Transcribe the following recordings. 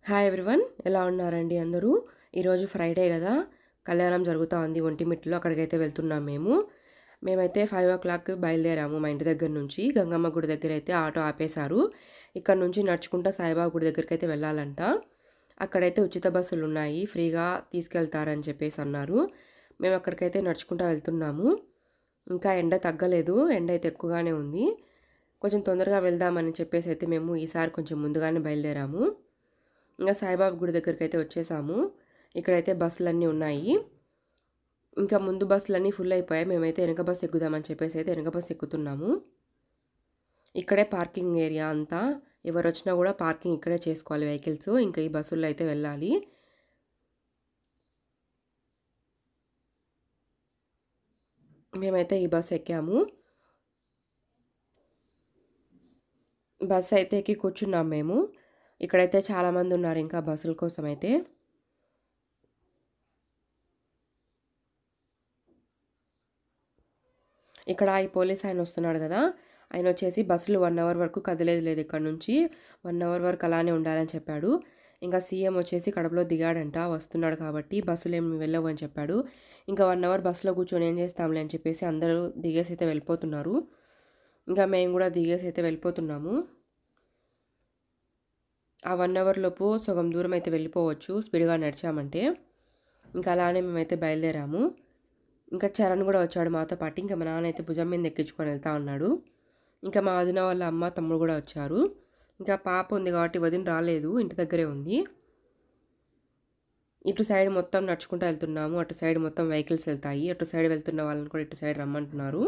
Hi everyone, ఎలా ఉన్నారండి అందరూ? ఈరోజు ఫ్రైడే కదా, కళ్యాణం జరుగుతూ ఉంది ఒంటిమిట్టలో. అక్కడికైతే వెళ్తున్నాం మేమైతే 5 o'clock బయలుదేరాము. మా ఇంటి దగ్గర నుంచి గంగమ్మ గుడి దగ్గర అయితే ఆటో ఆపేశారు. ఇక్కడ నుంచి నడుచుకుంటూ సాయిబాబా గుడి దగ్గరికి అయితే వెళ్ళాలంట. అక్కడైతే ఉచిత బస్సులు ఉన్నాయి, ఫ్రీగా తీసుకెళ్తారని చెప్పేసి అన్నారు. మేము అక్కడికైతే నడుచుకుంటూ వెళ్తున్నాము. ఇంకా ఎండ తగ్గలేదు, ఎండ అయితే ఎక్కువగానే ఉంది. కొంచెం తొందరగా వెళ్దామని చెప్పేసి అయితే మేము ఈసారి కొంచెం ముందుగానే బయలుదేరాము. ఇంకా సాయిబాబా గుడి దగ్గరికి అయితే వచ్చేసాము. ఇక్కడైతే బస్సులన్నీ ఉన్నాయి. ఇంకా ముందు బస్సులన్నీ ఫుల్ అయిపోయాయి. మేమైతే వెనక బస్సు ఎక్కుదామని చెప్పేసి అయితే వెనక బస్సు ఎక్కుతున్నాము. ఇక్కడే పార్కింగ్ ఏరియా అంతా, ఎవరు వచ్చినా కూడా పార్కింగ్ ఇక్కడే చేసుకోవాలి వెహికల్స్. ఇంకా ఈ బస్సుల్లో అయితే వెళ్ళాలి. మేమైతే ఈ బస్సు ఎక్కాము. బస్సు అయితే ఎక్కి కూర్చున్నాం మేము. ఇక్కడైతే చాలామంది ఉన్నారు ఇంకా బస్సుల కోసం అయితే. ఇక్కడ ఈ పోలీస్ ఆయన వస్తున్నాడు కదా, ఆయన వచ్చేసి బస్సులు 1 hour వరకు కదలేదు ఇక్కడ నుంచి, 1 hour వరకు అలానే ఉండాలని చెప్పాడు. ఇంకా సీఎం వచ్చేసి కడపలో దిగాడంట, వస్తున్నాడు కాబట్టి బస్సులు ఏమి వెళ్ళవు అని చెప్పాడు. ఇంకా 1 hour బస్సులో కూర్చొని ఏం చేస్తాంలే అని చెప్పేసి అందరూ దిగేసి అయితే వెళ్ళిపోతున్నారు. ఇంకా మేము కూడా దిగేసి అయితే వెళ్ళిపోతున్నాము. ఆ 1 hour లోపు సగం దూరం అయితే వెళ్ళిపోవచ్చు స్పీడ్గా నడిచామంటే. ఇంకా అలానే మేమైతే బయలుదేరాము. ఇంకా చరణ్ కూడా వచ్చాడు మాతో పాటు. ఇంకా మా నాన్న అయితే భుజం మీద ఎక్కించుకొని వెళ్తా ఉన్నాడు. ఇంకా మా వదిన వాళ్ళ అమ్మ తమ్ముడు కూడా వచ్చారు. ఇంకా పాప ఉంది కాబట్టి వదిన రాలేదు, ఇంటి దగ్గరే ఉంది. ఇటు సైడ్ మొత్తం నడుచుకుంటూ వెళ్తున్నాము, అటు సైడ్ మొత్తం వెహికల్స్ వెళ్తాయి. అటు సైడ్ వెళ్తున్న వాళ్ళని కూడా ఇటు సైడ్ రమ్మంటున్నారు.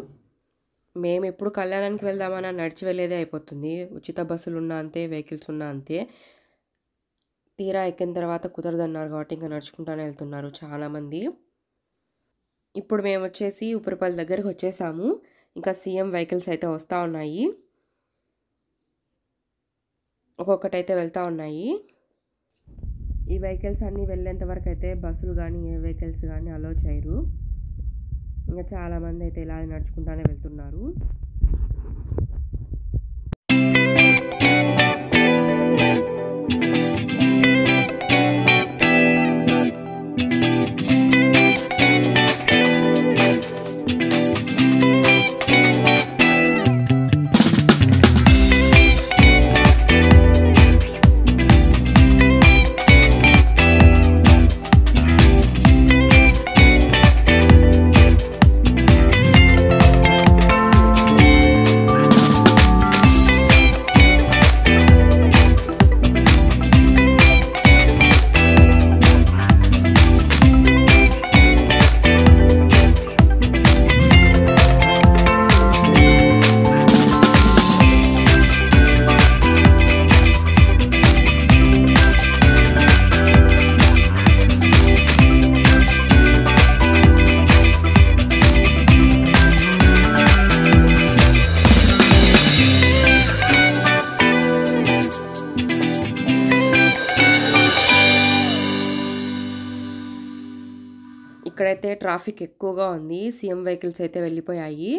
మేము ఎప్పుడు కళ్యాణానికి వెళ్దామన్నా నడిచి వెళ్ళేదే అయిపోతుంది. ఉచిత బస్సులు ఉన్నా అంతే, వెహికల్స్ ఉన్నా అంతే. తీరా ఎక్కిన తర్వాత కుదరదన్నారు కాబట్టి ఇంకా నడుచుకుంటానే వెళ్తున్నారు చాలామంది. ఇప్పుడు మేము వచ్చేసి ఉప్పరపల్లి దగ్గరికి వచ్చేసాము. ఇంకా సీఎం వెహికల్స్ అయితే వస్తూ ఉన్నాయి, ఒక్కొక్కటైతే వెళ్తూ ఉన్నాయి. ఈ వెహికల్స్ అన్నీ వెళ్ళేంత వరకు అయితే బస్సులు కానీ ఏ వెహికల్స్ కానీ అలో చేయరు. ఇంకా చాలామంది అయితే ఇలా నడుచుకుంటానే వెళ్తున్నారు. ఇక్కడైతే ట్రాఫిక్ ఎక్కువగా ఉంది. సీఎం వెహికల్స్ అయితే వెళ్ళిపోయాయి.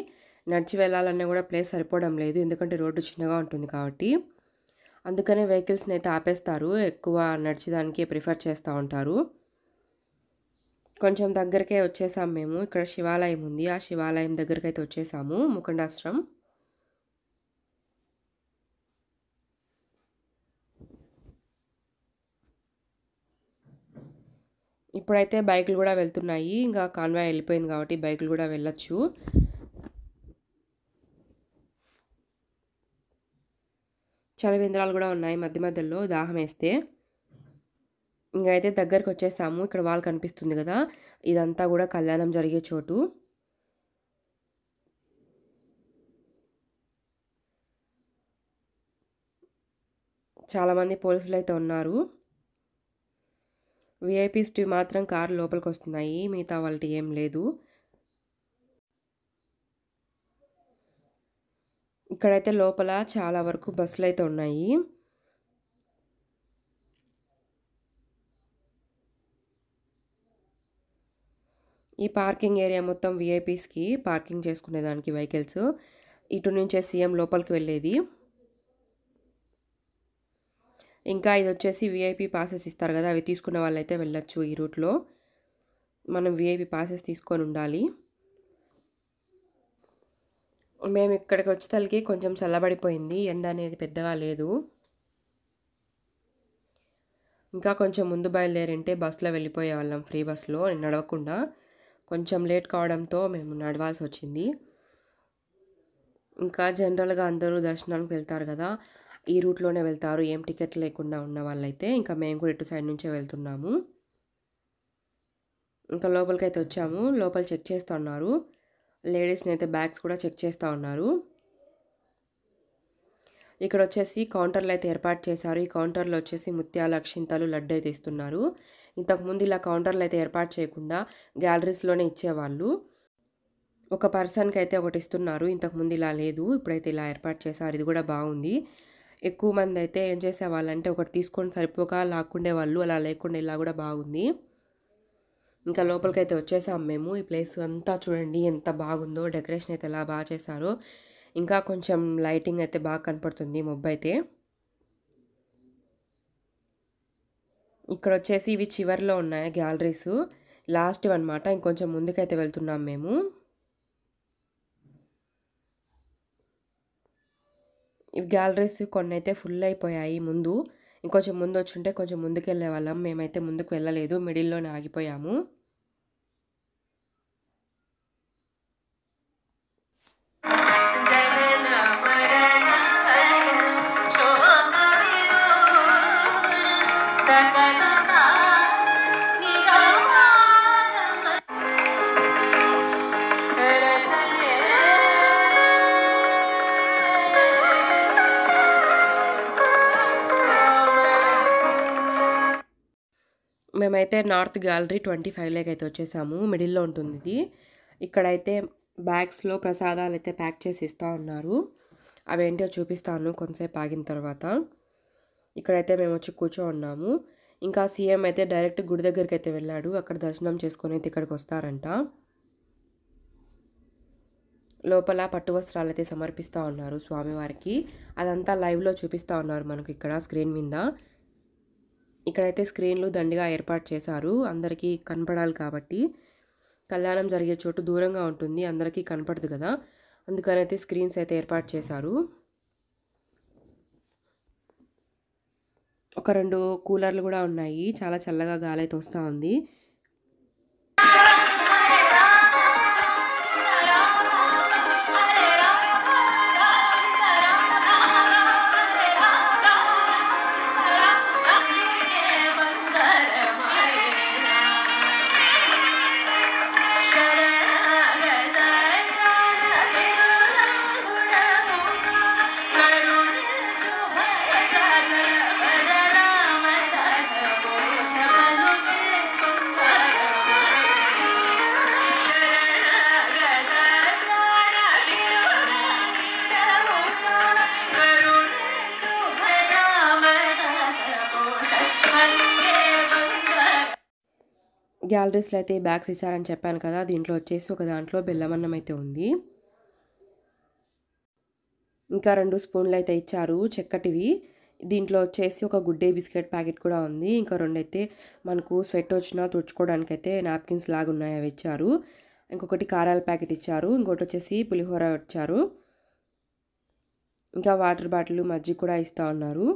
నడిచి వెళ్ళాలన్నా కూడా ప్లేస్ సరిపోవడం లేదు, ఎందుకంటే రోడ్డు చిన్నగా ఉంటుంది కాబట్టి. అందుకనే వెహికల్స్ని అయితే ఆపేస్తారు, ఎక్కువ నడిచేదానికే ప్రిఫర్ చేస్తూ ఉంటారు. కొంచెం దగ్గరకే వచ్చేసాము మేము. ఇక్కడ శివాలయం ఉంది, ఆ శివాలయం దగ్గరికి అయితే వచ్చేసాము, ముకుండాశ్రమం. ఇప్పుడైతే బైకులు కూడా వెళ్తున్నాయి. ఇంకా కాన్వాయ్ వెళ్ళిపోయింది కాబట్టి బైకులు కూడా వెళ్ళొచ్చు. చలివేంద్రాలు కూడా ఉన్నాయి మధ్య మధ్యలో దాహం వేస్తే. ఇంకా అయితే దగ్గరికి వచ్చేసాము. ఇక్కడ వాల్ కనిపిస్తుంది కదా, ఇదంతా కూడా కళ్యాణం జరిగే చోటు. చాలామంది పోలీసులు అయితే ఉన్నారు. విఐపీస్ మాత్రం కారు లోపలికి వస్తున్నాయి, మిగతా వాళ్ళకి ఏం లేదు. ఇక్కడైతే లోపల చాలా వరకు బస్సులు అయితే ఉన్నాయి. ఈ పార్కింగ్ ఏరియా మొత్తం విఐపీస్కి పార్కింగ్ చేసుకునేదానికి వెహికల్స్. ఇటు నుంచే సీఎం లోపలికి వెళ్ళేది. ఇంకా ఇది వచ్చేసి వీఐపీ పాసెస్ ఇస్తారు కదా, అవి తీసుకున్న వాళ్ళైతే వెళ్ళొచ్చు. ఈ రూట్లో మనం వీఐపీ పాసెస్ తీసుకొని ఉండాలి. మేము ఇక్కడికి వచ్చేసరికి కొంచెం చల్లబడిపోయింది, ఎండ అనేది పెద్దగా లేదు. ఇంకా కొంచెం ముందు బయలుదేరింటే బస్సులో వెళ్ళిపోయే వాళ్ళం, ఫ్రీ బస్సులో నడవకుండా. కొంచెం లేట్ కావడంతో మేము నడవాల్సి వచ్చింది. ఇంకా జనరల్గా అందరూ దర్శనానికి వెళ్తారు కదా, ఈ రూట్లోనే వెళ్తారు, ఏం టికెట్ లేకుండా ఉన్న వాళ్ళైతే. ఇంకా మేము కూడా ఇటు సైడ్ నుంచే వెళ్తున్నాము. ఇంకా లోపలికైతే వచ్చాము. లోపల చెక్ చేస్తూ ఉన్నారు, లేడీస్ని అయితే బ్యాగ్స్ కూడా చెక్ చేస్తూ ఉన్నారు. ఇక్కడ వచ్చేసి కౌంటర్లు అయితే ఏర్పాటు చేశారు. ఈ కౌంటర్లో వచ్చేసి ముత్యాలు, అక్షింతలు, లడ్డు అయితే ఇస్తున్నారు. ఇంతకుముందు ఇలా కౌంటర్లు అయితే ఏర్పాటు చేయకుండా గ్యాలరీస్లోనే ఇచ్చేవాళ్ళు. ఒక పర్సన్కి అయితే ఒకటి ఇస్తున్నారు, ఇంతకుముందు ఇలా లేదు, ఇప్పుడైతే ఇలా ఏర్పాటు చేశారు. ఇది కూడా బాగుంది. ఎక్కువ మంది అయితే ఏం చేసేవాళ్ళంటే ఒకటి తీసుకొని సరిపోక లాక్కుండే వాళ్ళు, అలా లేకుండా ఇలా కూడా బాగుంది. ఇంకా లోపలికైతే వచ్చేసాం మేము. ఈ ప్లేస్ అంతా చూడండి ఎంత బాగుందో, డెకరేషన్ అయితే ఎలా బాగా చేశారో. ఇంకా కొంచెం లైటింగ్ అయితే బాగా కనపడుతుంది మబ్బు అయితే. ఇక్కడ వచ్చేసి ఇవి చివర్లో ఉన్నాయి గ్యాలరీస్, లాస్ట్ అనమాట. ఇంకొంచెం ముందుకైతే వెళ్తున్నాం మేము. ఈ గ్యాలరీస్ కొన్ని అయితే ఫుల్ అయిపోయాయి ముందు. ఇంకొంచెం ముందు వచ్చుంటే కొంచెం ముందుకు వెళ్ళే వాళ్ళం. మేమైతే ముందుకు వెళ్ళలేదు, మిడిల్లోనే ఆగిపోయాము. మేమైతే నార్త్ గ్యాలరీ 25 అయితే వచ్చేసాము. మిడిల్లో ఉంటుంది ఇది. ఇక్కడైతే బ్యాగ్స్లో ప్రసాదాలు అయితే ప్యాక్ చేసి ఇస్తూ ఉన్నారు. అవేంటో చూపిస్తాను కొంతసేపు ఆగిన తర్వాత. ఇక్కడైతే మేము వచ్చి కూర్చో ఉన్నాము. ఇంకా సీఎం అయితే డైరెక్ట్ గుడి దగ్గరికి అయితే వెళ్ళాడు, అక్కడ దర్శనం చేసుకొని అయితే ఇక్కడికి వస్తారంట. లోపల పట్టు వస్త్రాలు అయితే సమర్పిస్తూ ఉన్నారు స్వామివారికి. అదంతా లైవ్లో చూపిస్తూ ఉన్నారు మనకు ఇక్కడ స్క్రీన్ మీద. ఇక్కడైతే స్క్రీన్లు దండిగా ఏర్పాటు చేశారు, అందరికీ కనపడాలి కాబట్టి. కళ్యాణం జరిగే చోటు దూరంగా ఉంటుంది, అందరికీ కనపడదు కదా, అందుకనైతే స్క్రీన్స్ అయితే ఏర్పాటు చేశారు. ఒక 2 కూలర్లు కూడా ఉన్నాయి, చాలా చల్లగా గాలి అయితే వస్తూ ఉంది. గ్యాలరీస్లో అయితే బ్యాగ్స్ ఇచ్చారని చెప్పాను కదా, దీంట్లో వచ్చేసి ఒక దాంట్లో బెల్లమన్నం అయితే ఉంది. ఇంకా 2 స్పూన్లు అయితే ఇచ్చారు చెక్కటివి. దీంట్లో వచ్చేసి ఒక గుడ్ డే బిస్కెట్ ప్యాకెట్ కూడా ఉంది. ఇంకా 2 అయితే మనకు స్వెట్ వచ్చినా తుడుచుకోవడానికి అయితే నాప్కిన్స్ లాగా ఉన్నాయి, అవి ఇచ్చారు. ఇంకొకటి కారాల ప్యాకెట్ ఇచ్చారు. ఇంకోటి వచ్చేసి పులిహోర ఇచ్చారు. ఇంకా వాటర్ బాటిల్, మజ్జిగ కూడా ఇస్తూ ఉన్నారు.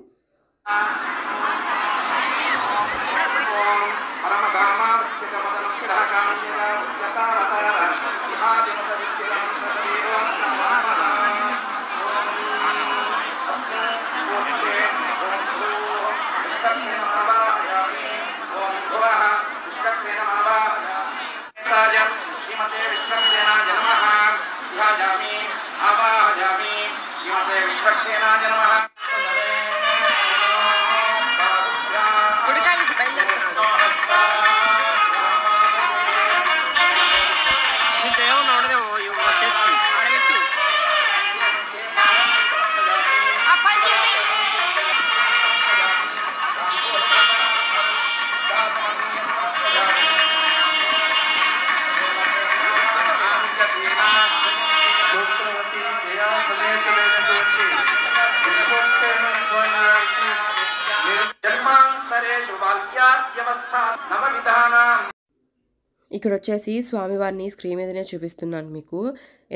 ఇక్కడ వచ్చేసి స్వామివారిని స్క్రీన్ మీదనే చూపిస్తున్నాను మీకు.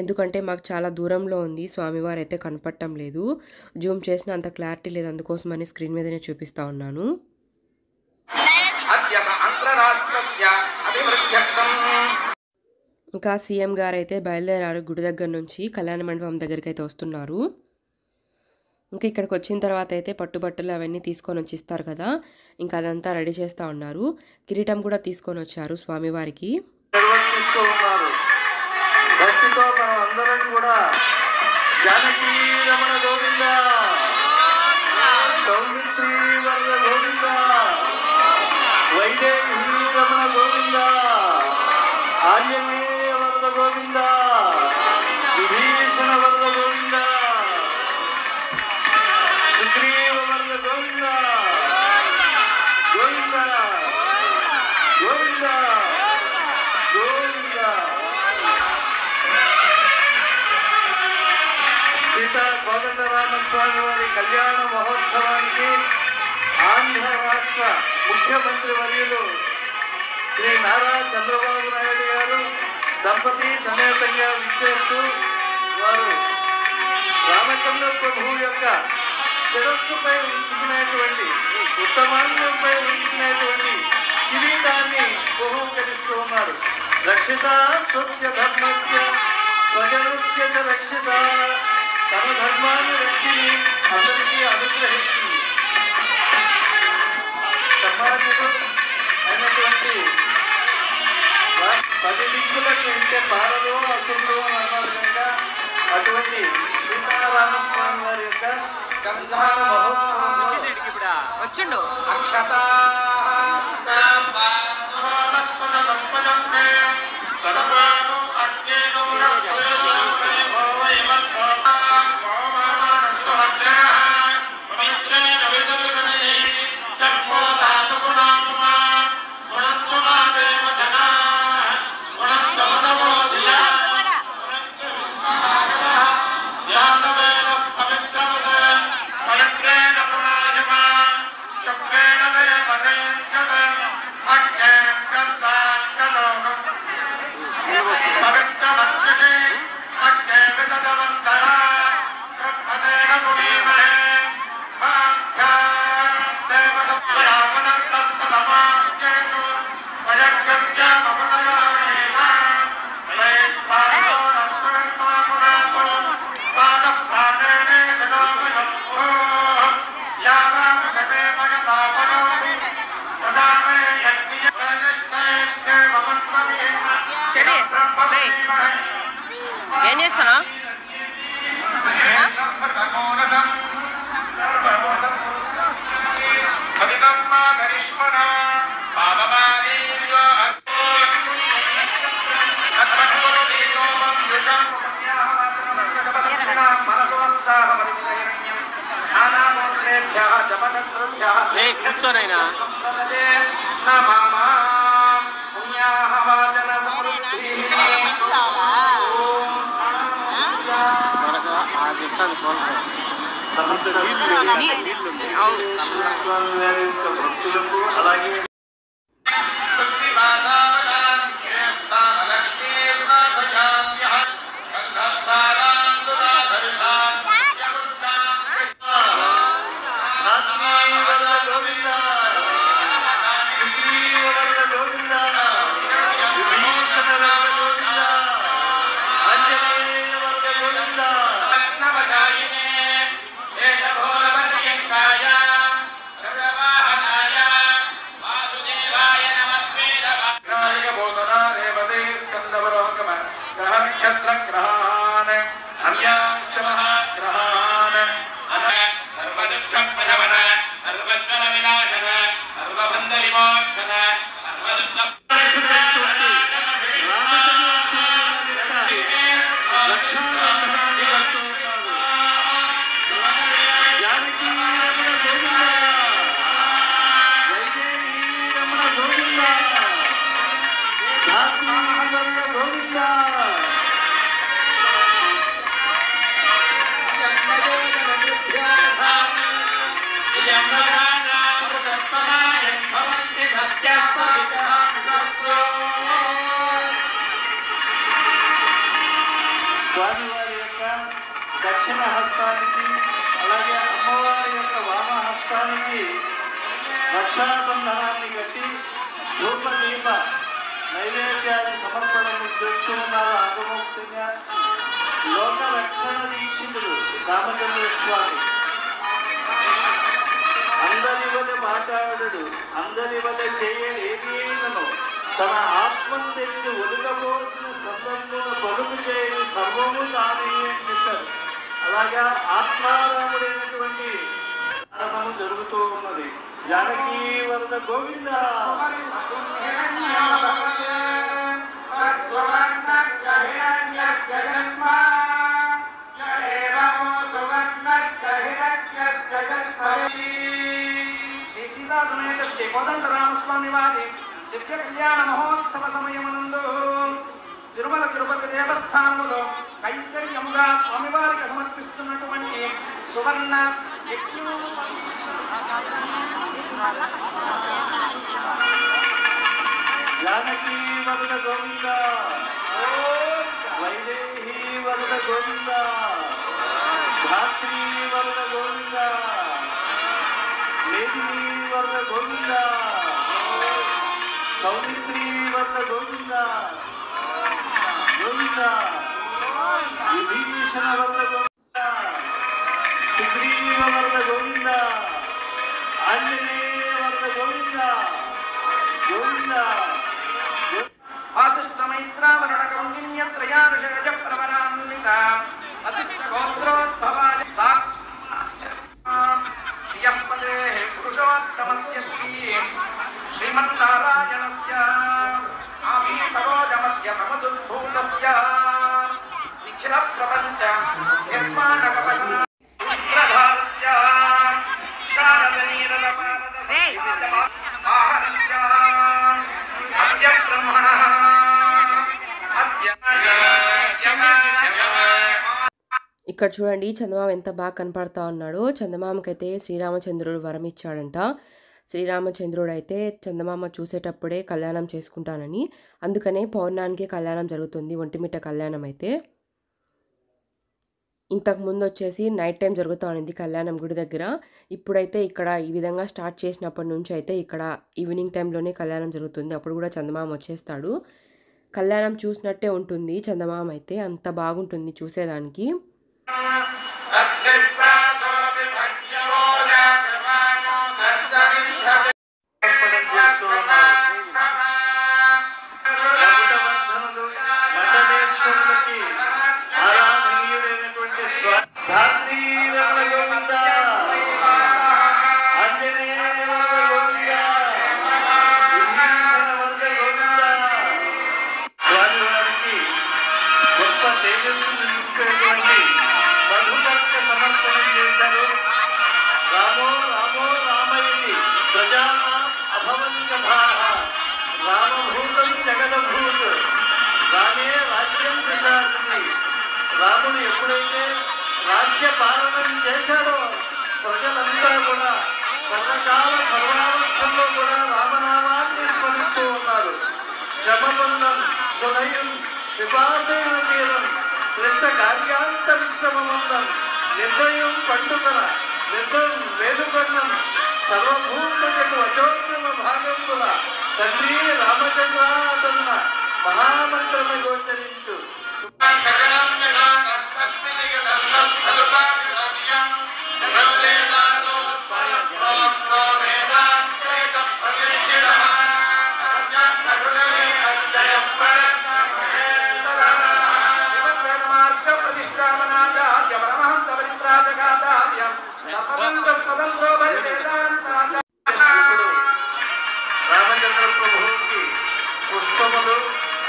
ఎందుకంటే మాకు చాలా దూరంలో ఉంది, స్వామివారు అయితే కనపడటం లేదు. జూమ్ చేసిన అంత క్లారిటీ లేదు, అందుకోసమని స్క్రీన్ మీదనే చూపిస్తా ఉన్నాను. ఇంకా సీఎం గారు అయితే బయలుదేరారు గుడి దగ్గర నుంచి, కళ్యాణ మండపం దగ్గరికి అయితే వస్తున్నారు. ఇంకా ఇక్కడికి వచ్చిన తర్వాత అయితే పట్టుబట్టలు అవన్నీ తీసుకొని వచ్చి ఇస్తారు కదా, ఇంకా అదంతా రెడీ చేస్తూ ఉన్నారు. కిరీటం కూడా తీసుకొని వచ్చారు స్వామివారికి. సీతా కోదండరామస్వామి వారి కళ్యాణ మహోత్సవానికి ఆంధ్ర రాష్ట్ర ముఖ్యమంత్రి వర్యులు శ్రీ నారా చంద్రబాబు నాయుడు గారు దంపతి సమేతంగా విచ్చేస్తూ వారు రామచంద్ర ప్రభువు యొక్క శిరస్సుపై ఉంచుకునేటువంటి ఉత్తమాంగంపై ఉంచుకునేటువంటి కిరీటాన్ని బహూకరిస్తూ ఉన్నారు. రక్షిత స్వస్య ధర్మస్య స్వజనస్య రక్షిత, తన ధర్మాన్ని రక్షిని అందరికీ అనుగ్రహిస్తుంది. సమాజంలో అయినటువంటి 10 దిక్కులకు ఇంటే పారలో అసులు అని అన్నారు కనుక అటువంటి సీతారామస్వామి వారి యొక్క కళ్యాణ మహోత్సవం వచ్చిండు ఏం చేస్తానా కూర్చోనైనా భక్తులకు అలాగే స్వామివారి యొక్క దక్షిణ హస్తానికి అలాగే అమ్మవారి యొక్క వామ హస్తానికి రక్షాబంధనాన్ని కట్టి ధూప దీప నైవేద్యాన్ని సమర్పణలు చేస్తూ ఉన్నారు ఆగమోక్తంగా. లోక రక్షణ దీక్షితుడు రామచంద్ర స్వామి అందరి వల్ల మాట్లాడడు, అందరి వల్ల చేయలేదీనను తన ఆత్మను తెచ్చి ఒలుగబోసిన సందర్భంలో పలుకు చేయని సర్వము తానే అని చెప్పారు. అలాగా ఆత్మారాముడైనటువంటి ఆరాధన జరుగుతూ ఉన్నది. జానకీ వరద గోవింద శ్రీసీతా సమేత శ్రీ కోదండరామస్వామి వారి దివ్య కళ్యాణ మహోత్సవ సమయమునందు తిరుమల తిరుపతి దేవస్థానములో కైంకర్యముగా స్వామివారికి సమర్పిస్తున్నటువంటి సువర్ణ జానకీ వరద గోవింద, వైదేహీ వరద గోవింద, ధాత్రీ వరద గోవింద, మేదినీ వరద గోవింద, సౌమిత్రీ వరద గోవింద గోవింద, విభీషణ వరద గోవింద, సుగ్రీవ వరద గోవింద, ఆంజనేయ వరద గోవింద గోవింద. వాసిష్ఠమైత్రావరుణ కౌండిన్య త్రయారుషగజ ప్రవరాన్విత వసిష్ఠ గోత్రోద్భవాయ శ్రియపదే పురుషోత్తమస్య శ్రీమన్నారాయణస్య ఆమీ సరోజ మధ్య సమదుర్భూతస్య నిఖిల ప్రపంచ నిర్మాణకపటన పుత్రధారస్య శారదనీరదపానద ఆహరస్య అద్య బ్రహ్మణః ఇక్కడ చూడండి చందమామ ఎంత బాగా కనపడతా ఉన్నాడో. చందమామకైతే శ్రీరామచంద్రుడు వరం ఇచ్చాడంట. శ్రీరామచంద్రుడు అయితే చందమామ చూసేటప్పుడే కళ్యాణం చేసుకుంటానని, అందుకనే పౌర్ణానికి కళ్యాణం జరుగుతుంది, ఒంటిమిట్ట కళ్యాణం అయితే. ఇంతకుముందు వచ్చేసి నైట్ టైం జరుగుతూ ఉంది కళ్యాణం గుడి దగ్గర. ఇప్పుడైతే ఇక్కడ ఈ విధంగా స్టార్ట్ చేసినప్పటి నుంచి అయితే ఇక్కడ ఈవినింగ్ టైంలోనే కళ్యాణం జరుగుతుంది. అప్పుడు కూడా చందమామ వచ్చేస్తాడు. కళ్యాణం చూసినట్టే ఉంటుంది చందమామ అయితే, అంత బాగుంటుంది చూసేదానికి. రాముడు ఎప్పుడైతే రాజ్య పాలన చేశాడో ప్రజలంతా కూడా సర్వకాల సర్వావస్థల్లో కూడా రామనామాన్ని స్మరిస్తూ ఉన్నారు. శ్రమబంధం సునయం విపాసైన తీరం క్లిష్ట కార్యాంత విశ్రమబంధం నిర్ణయం పండుగల నిర్ణయం వేలుకర్ణం సర్వభూతకు అచోద్యమ భాగంబుల తండ్రి రామచంద్రాదన్న మహామంత్రమే గోచరించు. రామచంద్ర ప్రభువుకి పుష్పములు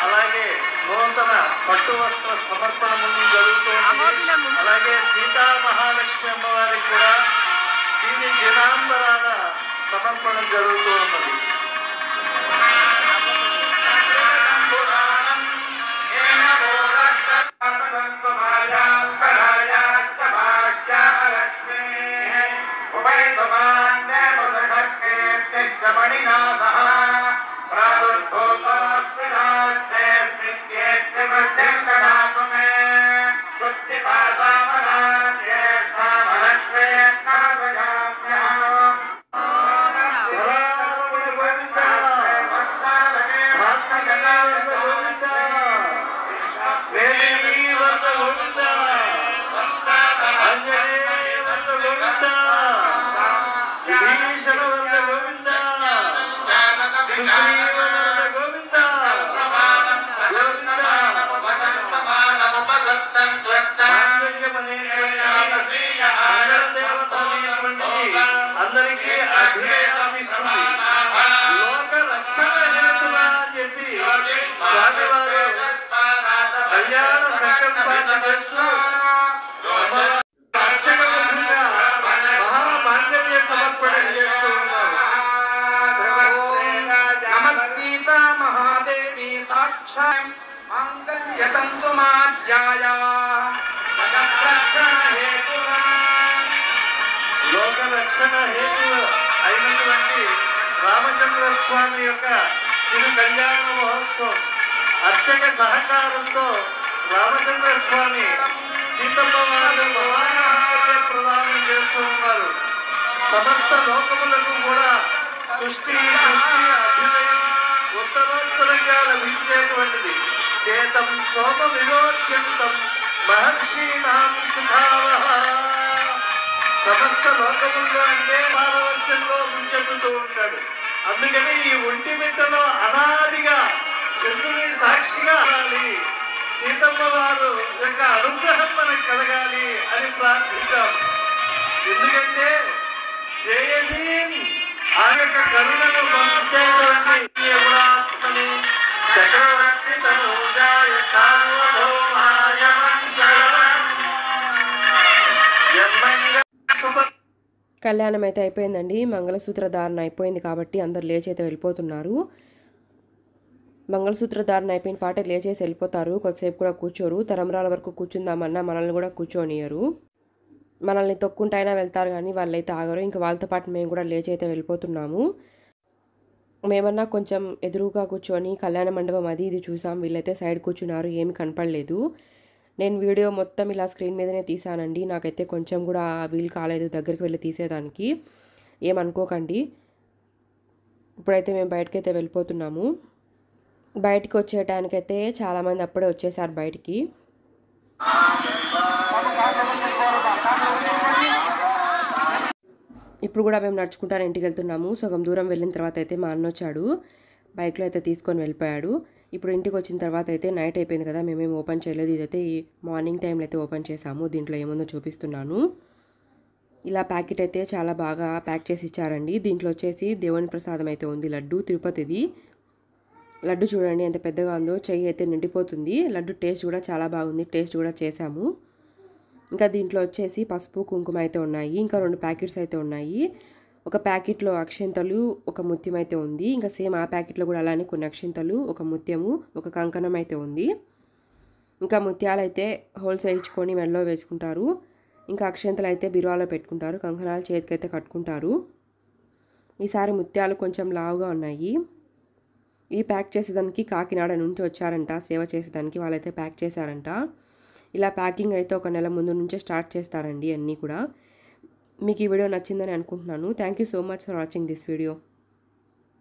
అలాగే నూతన పట్టు వస్త్ర సమర్పణము జరుగుతోంది. అలాగే సీతా మహాలక్ష్మి అమ్మవారికి కూడా చీని చినాంబరాల సమర్పణం జరుగుతూ ఉన్నది. ఉపైతమాన్నే ముదఖత్కీర్తిశ్చ మణినాసః సుగ్రీవ వరద గోవింద గోవింద అందరికీ అభ్యుదయాన్నిస్తుంది. లోక రక్షణ హేతువా అని చెప్పి స్వామివారు కళ్యాణ సంకల్పాన్ని చేస్తూ అర్చక ముఖంగా మహామాంగళ్య సమర్పణం చేస్తూ ఉన్నారు. నమస్సీత మహాదేవి సాక్షాం మాంగళ్యతంతు మాధ్యాయా లోక రక్షణ హేతు అయినటువంటి రామచంద్ర స్వామి యొక్క తిరు కళ్యాణ మహోత్సవం అర్చక సహకారంతో రామచంద్ర స్వామి సీతమ్మ వారు ప్రదానం చేస్తూ ఉన్నారు. సమస్త లోకములకు కూడా తుష్టి అభ్యుదయం ఉత్తరోత్తరంగా లభించేటువంటిది. చేతం సోమ విరోధ్యంతం మహర్షీనాం సుఖావహ. సమస్త లోకముల్లో అంటే పారవస్యంలో ముంచెత్తుతూ ఉంటాడు. అందుకని ఈ ఒంటిమిట్టలో అనాదిగా చంద్రుని సాక్షిగా సీతమ్మ వారు యొక్క అనుగ్రహం మనకు కలగాలి అని ప్రార్థించాం. ఎందుకంటే శ్రేయసీ ఆ యొక్క కరుణను పంపించేటువంటి చక్రవర్తి తనూజాయ సార్వభౌమాయ మంగళం. కళ్యాణం అయితే అయిపోయిందండి. మంగళసూత్ర ధారణ అయిపోయింది కాబట్టి అందరు లేచైతే వెళ్ళిపోతున్నారు. మంగళసూత్ర ధారణ అయిపోయిన పాటే లేచేసి వెళ్ళిపోతారు. కొద్దిసేపు కూడా కూర్చోరు. తరంరాల వరకు కూర్చుందామన్నా మనల్ని కూడా కూర్చోనియరు. మనల్ని తొక్కుంటైనా వెళ్తారు కానీ వాళ్ళైతే ఆగరు. ఇంకా వాళ్ళతో పాటు మేము కూడా లేచైతే వెళ్ళిపోతున్నాము. మేమన్నా కొంచెం ఎదురుగా కూర్చొని కళ్యాణ మండపం అది ఇది చూసాం. వీళ్ళైతే సైడ్ కూర్చున్నారు, ఏమి కనపడలేదు. నేను వీడియో మొత్తం ఇలా స్క్రీన్ మీదనే తీసానండి. నాకైతే కొంచెం కూడా వీలు కాలేదు దగ్గరికి వెళ్ళి తీసేదానికి. ఏమనుకోకండి. ఇప్పుడైతే మేము బయటకైతే వెళ్ళిపోతున్నాము. బయటికి వచ్చేయటానికైతే చాలామంది అప్పుడే వచ్చేసారు బయటికి. ఇప్పుడు కూడా మేము నడుచుకుంటాను ఇంటికి వెళ్తున్నాము. సగం దూరం వెళ్ళిన తర్వాత అయితే మా అన్న వచ్చాడు, బైక్లో అయితే తీసుకొని వెళ్ళిపోయాడు. ఇప్పుడు ఇంటికి వచ్చిన తర్వాత అయితే నైట్ అయిపోయింది కదా, మేమేం ఓపెన్ చేయలేదు. ఇదైతే ఈ మార్నింగ్ టైంలో అయితే ఓపెన్ చేసాము. దీంట్లో ఏముందో చూపిస్తున్నాను. ఇలా ప్యాకెట్ అయితే చాలా బాగా ప్యాక్ చేసి ఇచ్చారండి. దీంట్లో వచ్చేసి దేవుని ప్రసాదం అయితే ఉంది, లడ్డు తిరుపతిది. లడ్డు చూడండి ఎంత పెద్దగా ఉందో, చెయ్యి అయితే నిండిపోతుంది. లడ్డు టేస్ట్ కూడా చాలా బాగుంది, టేస్ట్ కూడా చేసాము. ఇంకా దీంట్లో వచ్చేసి పసుపు కుంకుమ అయితే ఉన్నాయి. ఇంకా 2 ప్యాకెట్స్ అయితే ఉన్నాయి. ఒక ప్యాకెట్లో అక్షింతలు, ఒక ముత్యం అయితే ఉంది. ఇంకా సేమ్ ఆ ప్యాకెట్లో కూడా అలానే కొన్ని అక్షింతలు, ఒక ముత్యము, ఒక కంకణం అయితే ఉంది. ఇంకా ముత్యాలు అయితే హోల్స్ వేయించుకొని మెడలో వేసుకుంటారు. ఇంకా అక్షింతలు అయితే బిరువాలో పెట్టుకుంటారు. కంకణాలు చేతికైతే కట్టుకుంటారు. ఈసారి ముత్యాలు కొంచెం లావుగా ఉన్నాయి. ఈ ప్యాక్ చేసేదానికి కాకినాడ నుంచి వచ్చారంట సేవ చేసేదానికి. వాళ్ళైతే ప్యాక్ చేశారంట. ఇలా ప్యాకింగ్ అయితే 1 నెల ముందు నుంచే స్టార్ట్ చేస్తారండి అన్నీ కూడా. మీకు ఈ వీడియో నచ్చిందని అనుకుంటున్నాను. Thank you so much for watching this video.